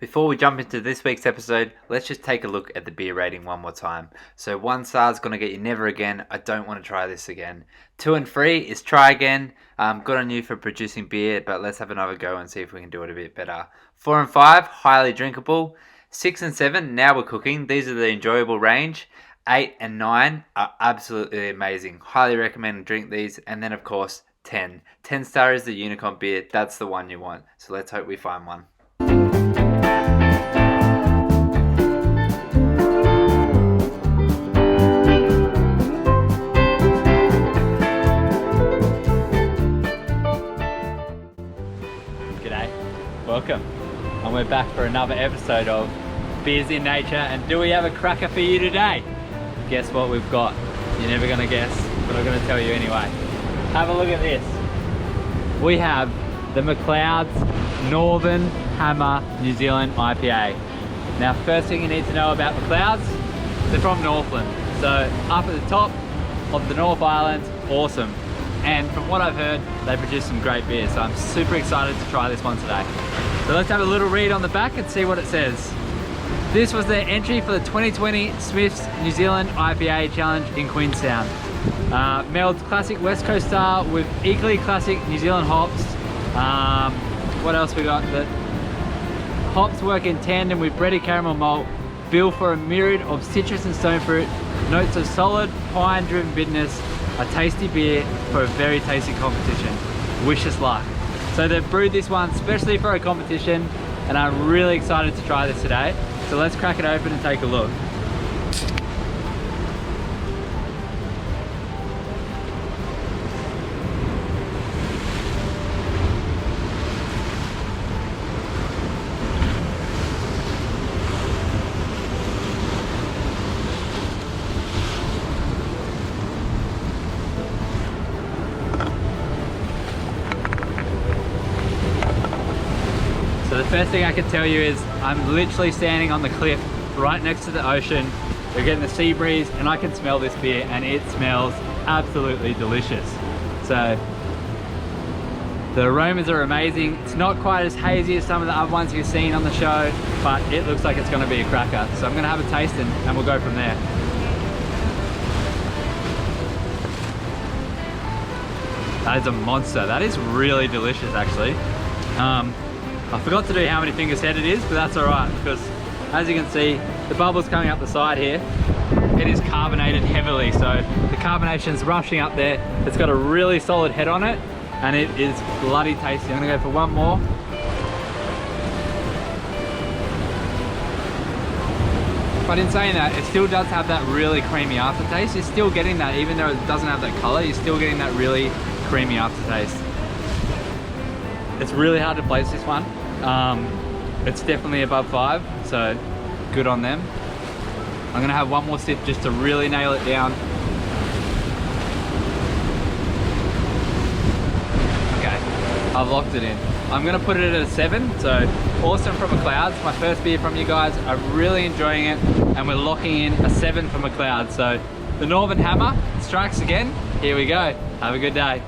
Before we jump into this week's episode, let's just take a look at the beer rating one more time. So 1 star is going to get you never again. I don't want to try this again. 2 and 3 is try again. Good on you for producing beer, but let's have another go and see if we can do it a bit better. 4 and 5, highly drinkable. 6 and 7, now we're cooking. These are the enjoyable range. 8 and 9 are absolutely amazing. Highly recommend to drink these. And then of course 10. 10 star is the unicorn beer. That's the one you want. So let's hope we find one. G'day, welcome, and we're back for another episode of Beersinnature. And do we have a cracker for you today? Guess what we've got? You're never gonna guess, but I'm gonna tell you anyway. Have a look at this. We have the Mcleods Northern Hammer New Zealand IPA. Now, first thing you need to know about Mcleods, they're from Northland. So up at the top of the North Island, awesome. And from what I've heard, they produce some great beer. So I'm super excited to try this one today. So let's have a little read on the back and see what it says. This was their entry for the 2020 Smiths New Zealand IPA Challenge in Queenstown. Melds classic West Coast style with equally classic New Zealand hops. What else we got? The hops work in tandem with bready caramel malt, built for a myriad of citrus and stone fruit, notes of solid pine-driven bitterness, a tasty beer for a very tasty competition. Wish us luck. So they've brewed this one especially for a competition, and I'm really excited to try this today. So let's crack it open and take a look. So the first thing I can tell you is I'm literally standing on the cliff right next to the ocean. We're getting the sea breeze and I can smell this beer and it smells absolutely delicious. So the aromas are amazing. It's not quite as hazy as some of the other ones you've seen on the show, but it looks like it's going to be a cracker. So I'm going to have a taste and we'll go from there. That is a monster. That is really delicious actually. I forgot to do how many fingers head it is, but that's alright because as you can see, the bubbles coming up the side here, it is carbonated heavily, so the carbonation's rushing up there. It's got a really solid head on it and it is bloody tasty. I'm gonna go for one more. But in saying that, it still does have that really creamy aftertaste. You're still getting that, even though it doesn't have that colour, you're still getting that really creamy aftertaste. It's really hard to place this one. It's definitely above 5, so good on them. I'm gonna have one more sip just to really nail it down. Okay, I've locked it in. I'm gonna put it at a 7, so awesome from Mcleods. My first beer from you guys. I'm really enjoying it, and we're locking in a 7 from Mcleods. So the Northern Hammer strikes again. Here we go. Have a good day.